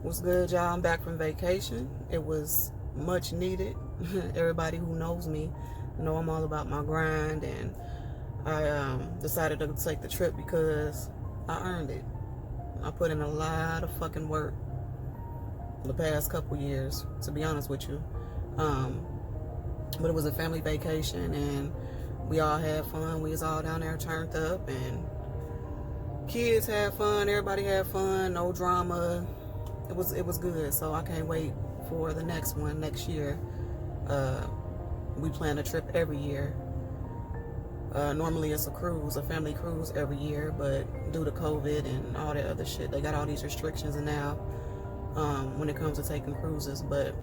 What's good, y'all? I'm back from vacation. It was much needed. Everybody who knows me know I'm all about my grind, and I decided to take the trip because I earned it. I put in a lot of fucking work the past couple years, to be honest with you. But it was a family vacation, and we all had fun. We was all down there turned up, and kids had fun. Everybody had fun. No drama. It was good. So I can't wait for the next one next year. We plan a trip every year. Normally it's a cruise, a family cruise every year, but due to COVID and all that other shit, they got all these restrictions and now when it comes to taking cruises. But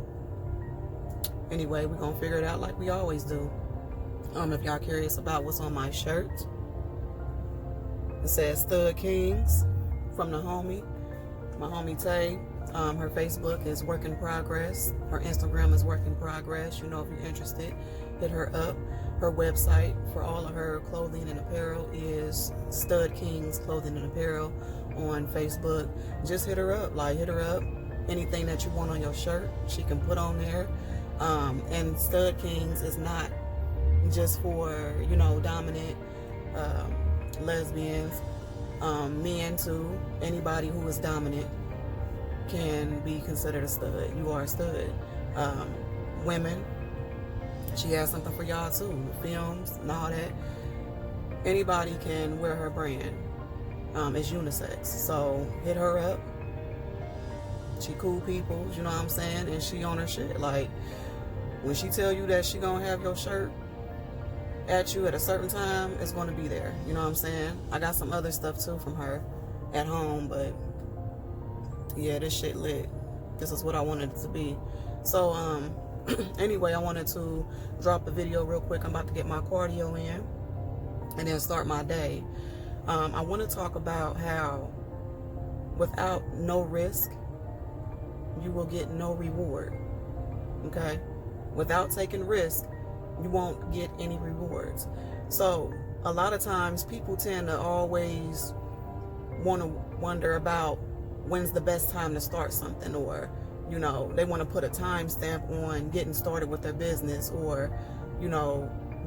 anyway, we're gonna figure it out like we always do. If y'all curious about what's on my shirt, it says Stud Kings from the homie, my homie Tay. Her Facebook is work in progress. Her Instagram is work in progress. You know, if you're interested, hit her up. Her website for all of her clothing and apparel is Stud Kings Clothing and Apparel on Facebook. Just hit her up. Hit her up. Anything that you want on your shirt, she can put on there. And Stud Kings is not just for, dominant lesbians. Men too. Anybody who is dominant can be considered a stud. You are a stud. Women, she has something for y'all too. Films and all that. Anybody can wear her brand. It's unisex. So hit her up. She cool people, you know what I'm saying? And she on her shit. Like, when she tell you that she gonna have your shirt at you at a certain time, it's gonna be there. You know what I'm saying? I got some other stuff too from her at home, but yeah, this shit lit. This is what I wanted it to be. So anyway, I wanted to drop a video real quick. I'm about to get my cardio in and then start my day. I want to talk about how without no risk, you will get no reward. Okay? Without taking risk, you won't get any rewards. So a lot of times people tend to always want to wonder about when's the best time to start something, or they want to put a time stamp on getting started with their business, or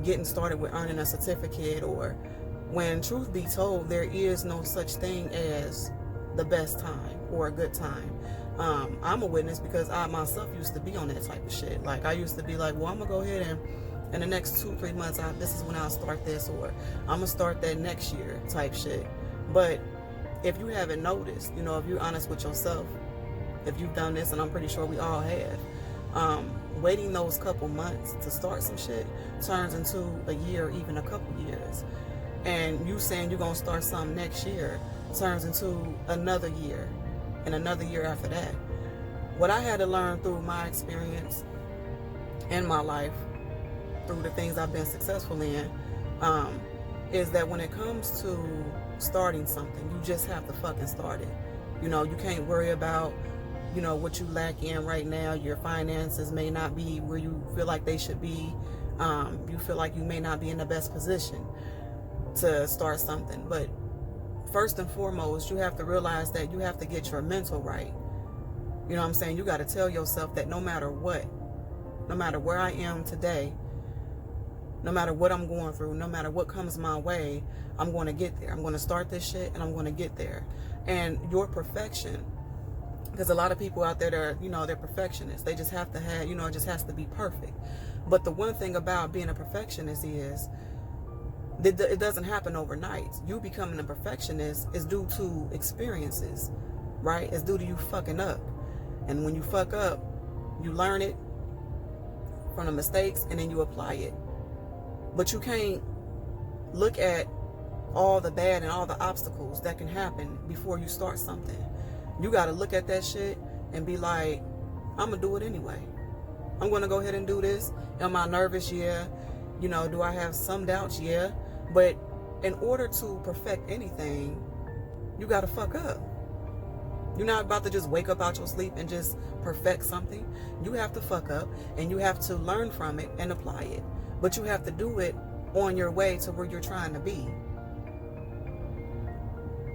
getting started with earning a certificate, or when truth be told, there is no such thing as the best time or a good time. I'm a witness because I myself used to be on that type of shit. Like, I used to be like, well, I'm gonna go ahead and in the next 2-3 months, this is when I'll start this, or I'm gonna start that next year type shit. But if you haven't noticed, if you're honest with yourself, if you've done this, and I'm pretty sure we all have, waiting those couple months to start some shit turns into a year, even a couple years. And you saying you're going to start something next year turns into another year, and another year after that. What I had to learn through my experience in my life, through the things I've been successful in, is that when it comes to starting something, you just have to fucking start it. You can't worry about, what you lack in right now. Your finances may not be where you feel like they should be. You feel like you may not be in the best position to start something. But first and foremost, you have to realize that you have to get your mental right. You know what I'm saying? You got to tell yourself that no matter what, no matter where I am today, no matter what I'm going through, no matter what comes my way, I'm going to get there. I'm going to start this shit and I'm going to get there. And your perfection, because a lot of people out there that are, they're perfectionists. They just have to have, it just has to be perfect. But the one thing about being a perfectionist is it doesn't happen overnight. You becoming a perfectionist is due to experiences, right? It's due to you fucking up. And when you fuck up, you learn it from the mistakes and then you apply it. But you can't look at all the bad and all the obstacles that can happen before you start something. You got to look at that shit and be like, I'm going to do it anyway. I'm going to go ahead and do this. Am I nervous? Yeah. Do I have some doubts? Yeah. But in order to perfect anything, you got to fuck up. You're not about to just wake up out your sleep and just perfect something. You have to fuck up and you have to learn from it and apply it. But you have to do it on your way to where you're trying to be.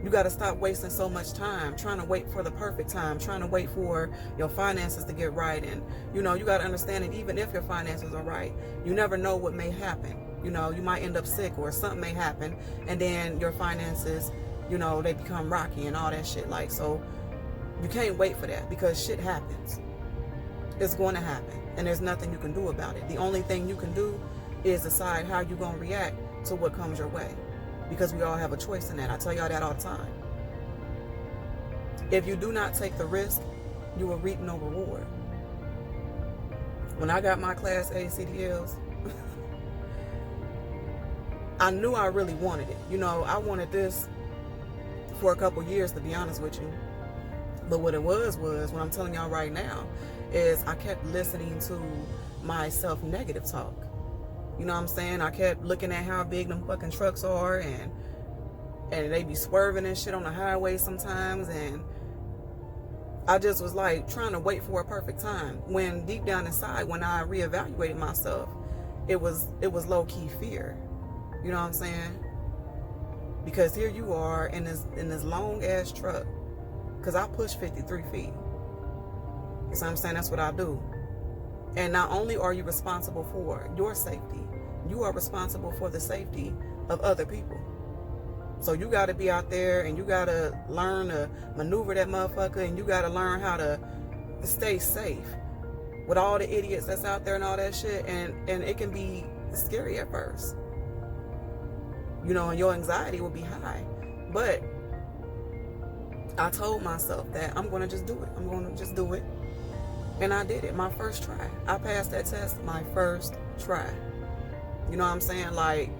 You got to stop wasting so much time trying to wait for the perfect time, trying to wait for your finances to get right. And, you know, you got to understand that even if your finances are right, you never know what may happen. You know, you might end up sick or something may happen, and then your finances, you know, they become rocky and all that shit. Like, so you can't wait for that, because shit happens. It's going to happen, and there's nothing you can do about it. The only thing you can do is decide how you're going to react to what comes your way, because we all have a choice in that. I tell y'all that all the time. If you do not take the risk, you will reap no reward. When I got my Class A CDLs, I knew I really wanted it. You know, I wanted this for a couple years, to be honest with you. But what it was what I'm telling y'all right now is I kept listening to my self-negative talk. You know what I'm saying? I kept looking at how big them fucking trucks are, and they be swerving and shit on the highway sometimes, and I just was like trying to wait for a perfect time, when deep down inside, when I reevaluated myself, it was low-key fear. You know what I'm saying? Because here you are in this long ass truck, because I push 53 feet. You know what I'm saying? That's what I do. And not only are you responsible for your safety, you are responsible for the safety of other people. So you got to be out there, and you got to learn to maneuver that motherfucker, and you got to learn how to stay safe with all the idiots that's out there and all that shit. And it can be scary at first. You know, and your anxiety will be high. But I told myself that I'm going to just do it. I'm going to just do it. And I did it. My first try. I passed that test my first try. You know what I'm saying? Like,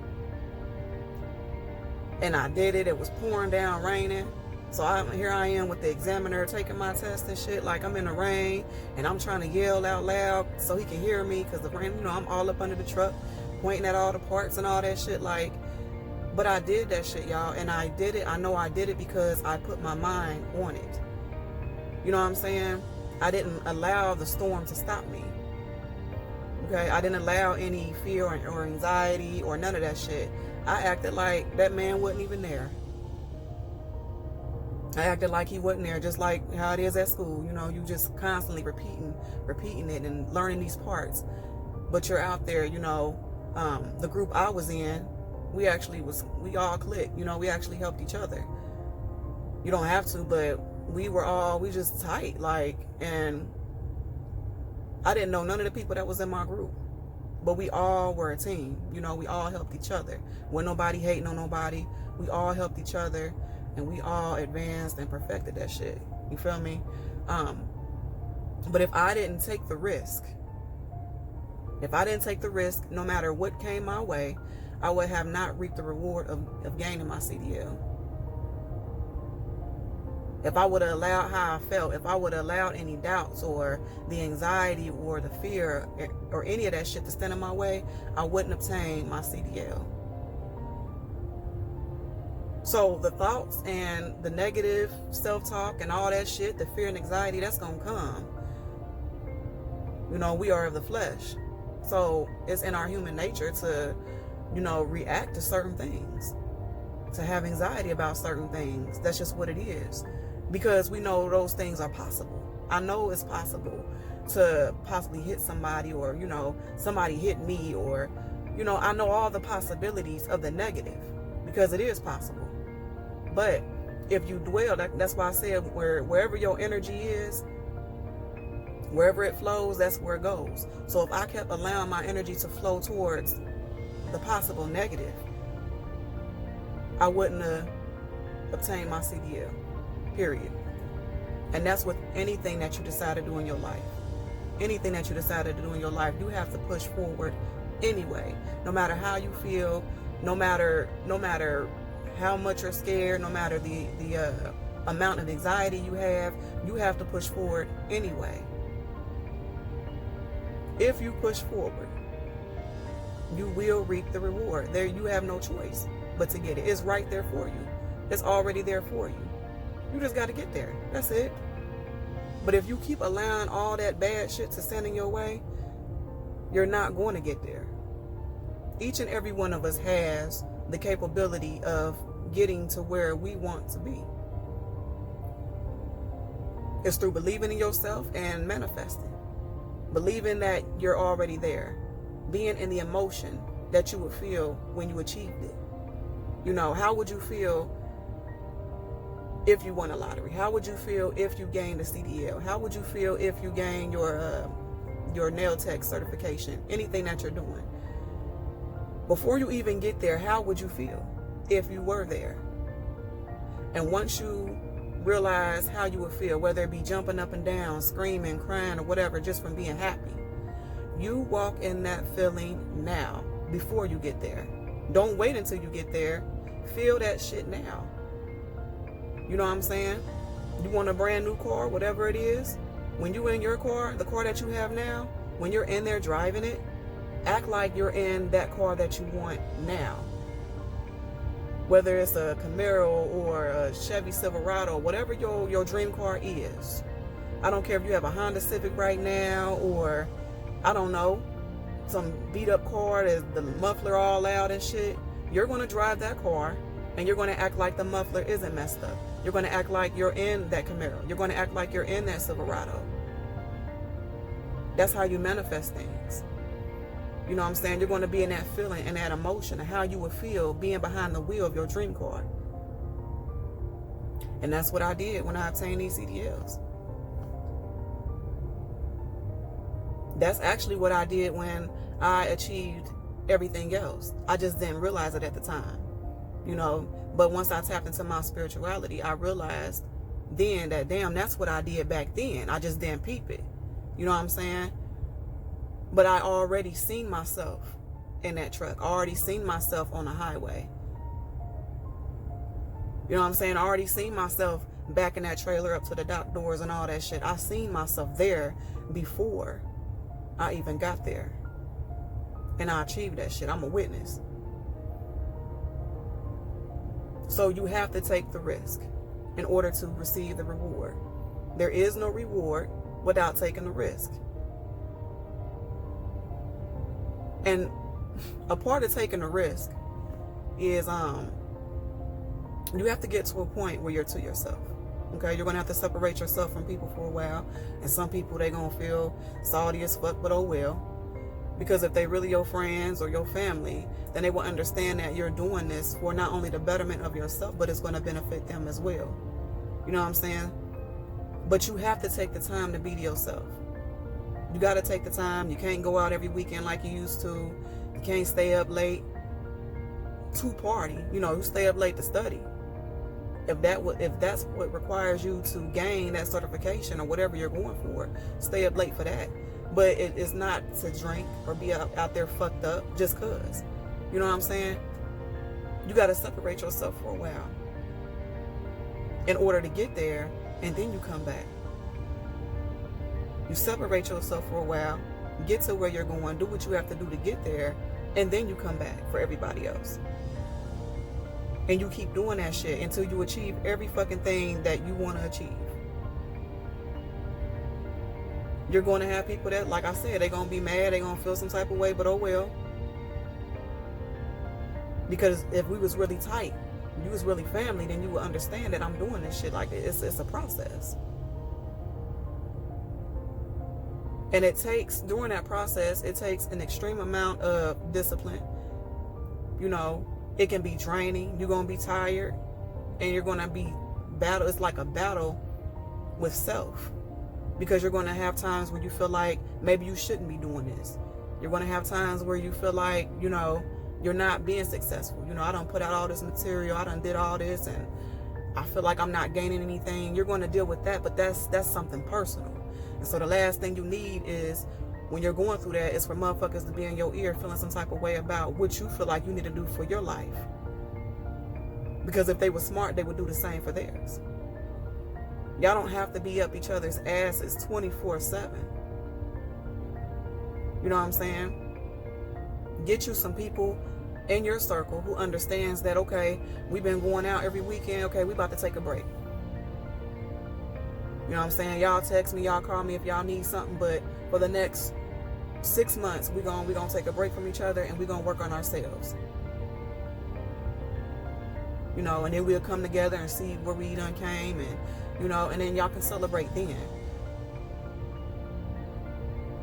and I did it. It was pouring down, raining. So here I am with the examiner taking my test and shit. Like, I'm in the rain, and I'm trying to yell out loud so he can hear me, because the rain, you know, I'm all up under the truck pointing at all the parts and all that shit. Like, but I did that shit, y'all, and I did it. I know I did it because I put my mind on it. You know what I'm saying? I didn't allow the storm to stop me. Okay? I didn't allow any fear or anxiety or none of that shit. I acted like that man wasn't even there. I acted like he wasn't there, just like how it is at school. You know, you just constantly repeating it and learning these parts. But you're out there, you know, the group I was in, we all clicked. You know, we actually helped each other. You don't have to, but we just tight, like, and I didn't know none of the people that was in my group, but we all were a team. You know, we all helped each other. When nobody hating on nobody, we all helped each other, and we all advanced and perfected that shit. You feel me? But if I didn't take the risk, no matter what came my way, I would have not reaped the reward of gaining my CDL. If I would have allowed how I felt, if I would have allowed any doubts or the anxiety or the fear or any of that shit to stand in my way, I wouldn't obtain my CDL. So the thoughts and the negative self-talk and all that shit, the fear and anxiety, that's going to come. You know, we are of the flesh. So it's in our human nature to, you know, react to certain things, to have anxiety about certain things. That's just what it is. Because we know those things are possible. I know it's possible to possibly hit somebody, or, you know, somebody hit me, or, you know, I know all the possibilities of the negative, because it is possible. But if you dwell, that's why I said wherever your energy is, wherever it flows, that's where it goes. So if I kept allowing my energy to flow towards the possible negative, I wouldn't have obtained my CDL, period. And that's with anything that you decide to do in your life. Anything that you decide to do in your life, you have to push forward anyway. No matter how you feel, no matter how much you're scared, no matter the amount of anxiety you have to push forward anyway. If you push forward, you will reap the reward. There, you have no choice but to get it. It's right there for you. It's already there for you. You just got to get there. That's it. But if you keep allowing all that bad shit to stand in your way, you're not going to get there. Each and every one of us has the capability of getting to where we want to be. It's through believing in yourself and manifesting. Believing that you're already there. Being in the emotion that you would feel when you achieved it. You know, how would you feel if you won a lottery? How would you feel if you gained a CDL? How would you feel if you gained your nail tech certification? Anything that you're doing. Before you even get there, how would you feel if you were there? And once you realize how you would feel, whether it be jumping up and down, screaming, crying, or whatever, just from being happy, you walk in that feeling now, before you get there. Don't wait until you get there. Feel that shit now. You know what I'm saying? You want a brand new car, whatever it is. When you in your car, the car that you have now, when you're in there driving it, act like you're in that car that you want now. Whether it's a Camaro or a Chevy Silverado, whatever your dream car is. I don't care if you have a Honda Civic right now, or I don't know, some beat up car that's the muffler all out and shit. You're going to drive that car and you're going to act like the muffler isn't messed up. You're going to act like you're in that Camaro. You're going to act like you're in that Silverado. That's how you manifest things. You know what I'm saying? You're going to be in that feeling and that emotion of how you would feel being behind the wheel of your dream car. And that's what I did when I obtained these CDLs. That's actually what I did when I achieved everything else. I just didn't realize it at the time, you know. But once I tapped into my spirituality, I realized then that, damn, that's what I did back then. I just didn't peep it. You know what I'm saying? But I already seen myself in that truck. I already seen myself on the highway. You know what I'm saying? I already seen myself back in that trailer up to the dock doors and all that shit. I seen myself there before I even got there. And I achieved that shit. I'm a witness. So you have to take the risk in order to receive the reward. There is no reward without taking the risk. And a part of taking the risk is you have to get to a point where you're to yourself. Okay, you're gonna have to separate yourself from people for a while. And some people, they gonna feel salty as fuck, but oh well. Because if they really your friends or your family, then they will understand that you're doing this for not only the betterment of yourself, but it's gonna benefit them as well. You know what I'm saying? But you have to take the time to be to yourself. You gotta take the time. You can't go out every weekend like you used to. You can't stay up late to party. You know, you stay up late to study. If that's what requires you to gain that certification or whatever you're going for, stay up late for that. But it is not to drink or be out there fucked up just cause. You know what I'm saying? You got to separate yourself for a while in order to get there, and then you come back. You separate yourself for a while, get to where you're going, do what you have to do to get there, and then you come back for everybody else. And you keep doing that shit until you achieve every fucking thing that you want to achieve. You're going to have people that, like I said, they're going to be mad, they're going to feel some type of way, but oh well. Because if we was really tight, you was really family, then you would understand that I'm doing this shit like it's a process. And it takes, during that process, it takes an extreme amount of discipline. You know, it can be draining. You're going to be tired. And you're going to be battle. It's like a battle with self. Because you're going to have times where you feel like maybe you shouldn't be doing this. You're going to have times where you feel like, you know, you're not being successful. You know, I done put out all this material. I done did all this. And I feel like I'm not gaining anything. You're going to deal with that. But that's something personal. And so the last thing you need is, when you're going through that, is for motherfuckers to be in your ear feeling some type of way about what you feel like you need to do for your life. Because if they were smart, they would do the same for theirs. Y'all don't have to be up each other's asses 24/7. You know what I'm saying? Get you some people in your circle who understands that, okay, we've been going out every weekend. Okay, we about to take a break. You know what I'm saying? Y'all text me, y'all call me if y'all need something, but for the next 6 months, we're gonna take a break from each other and we're gonna work on ourselves. you know, and then we'll come together and see where we done came, and, you know, and then y'all can celebrate then.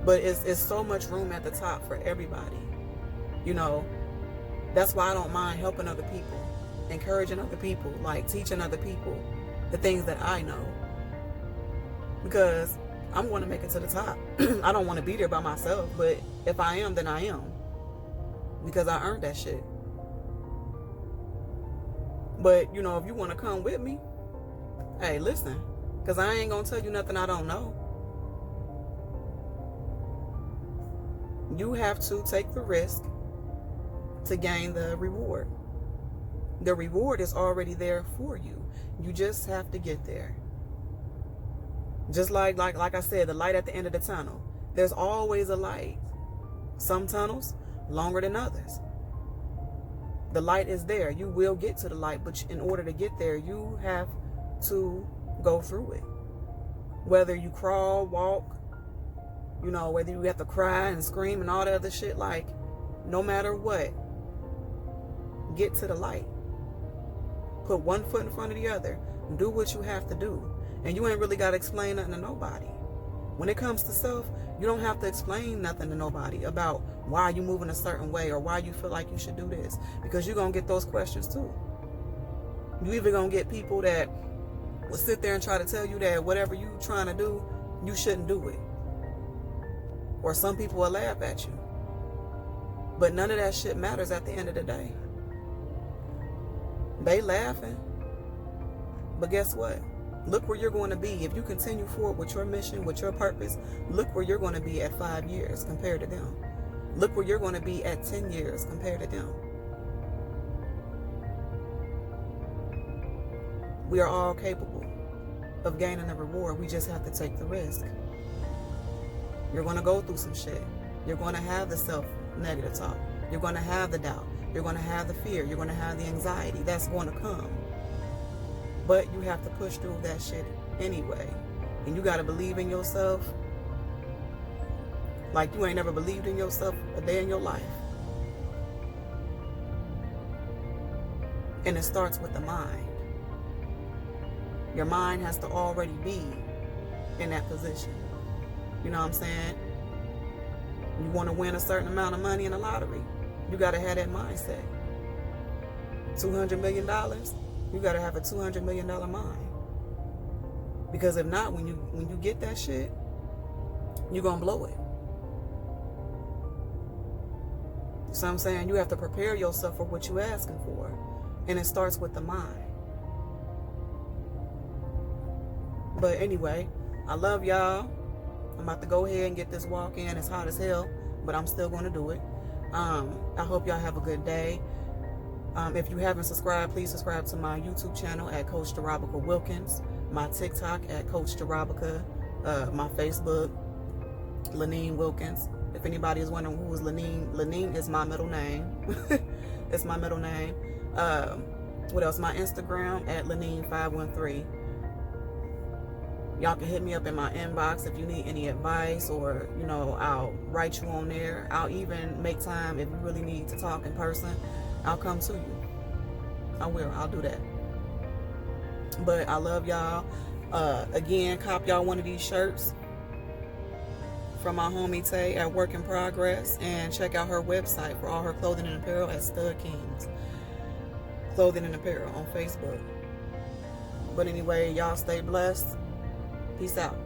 But it's so much room at the top for everybody, you know. That's why I don't mind helping other people, encouraging other people, like teaching other people the things that I know, because I'm going to make it to the top. I don't want to be there by myself, but if I am, then I am, because I earned that shit. But, you know, if you want to come with me, hey, listen, because I ain't going to tell you nothing I don't know. You have to take the risk to gain the reward. The reward is already there for you. You just have to get there. Just like I said, the light at the end of the tunnel. There's always a light. Some tunnels longer than others. The light is there. You will get to the light, but in order to get there, you have to go through it. Whether you crawl, walk, you know, whether you have to cry and scream and all that other shit, like, no matter what, get to the light. Put one foot in front of the other. Do what you have to do. And you ain't really got to explain nothing to nobody. When it comes to self, you don't have to explain nothing to nobody about why you moving a certain way or why you feel like you should do this. Because you're going to get those questions too. You either going to get people that will sit there and try to tell you that whatever you trying to do, you shouldn't do it. Or some people will laugh at you. But none of that shit matters at the end of the day. They laughing. But guess what? Look where you're going to be. If you continue forward with your mission, with your purpose, look where you're going to be at 5 years compared to them. Look where you're going to be at 10 years compared to them. We are all capable of gaining a reward. We just have to take the risk. You're going to go through some shit. You're going to have the self-negative talk. You're going to have the doubt. You're going to have the fear. You're going to have the anxiety. That's going to come. But you have to push through that shit anyway. And you got to believe in yourself like you ain't never believed in yourself a day in your life. And it starts with the mind. Your mind has to already be in that position. You know what I'm saying? You want to win a certain amount of money in the lottery, you got to have that mindset. $200 million, you got to have a $200 million mind. Because if not, when you get that shit, you're going to blow it. So I'm saying you have to prepare yourself for what you're asking for. And it starts with the mind. But anyway, I love y'all. I'm about to go ahead and get this walk in. It's hot as hell, but I'm still going to do it. I hope y'all have a good day. If you haven't subscribed, please subscribe to my YouTube channel at CoachJarobecaWilkins, my TikTok at CoachJarobeca, my Facebook, Lenine Wilkins. If anybody is wondering who is Lenine, Lenine is my middle name. It's my middle name. What else? My Instagram at Lenine513. Y'all can hit me up in my inbox if you need any advice, or, you know, I'll write you on there. I'll even make time if you really need to talk in person. I'll come to you. I will. I'll do that. But I love y'all. Again, cop y'all one of these shirts from my homie Tay at Work in Progress, and check out her website for all her clothing and apparel at Stud Kings Clothing and Apparel on Facebook. But anyway, y'all stay blessed. Peace out.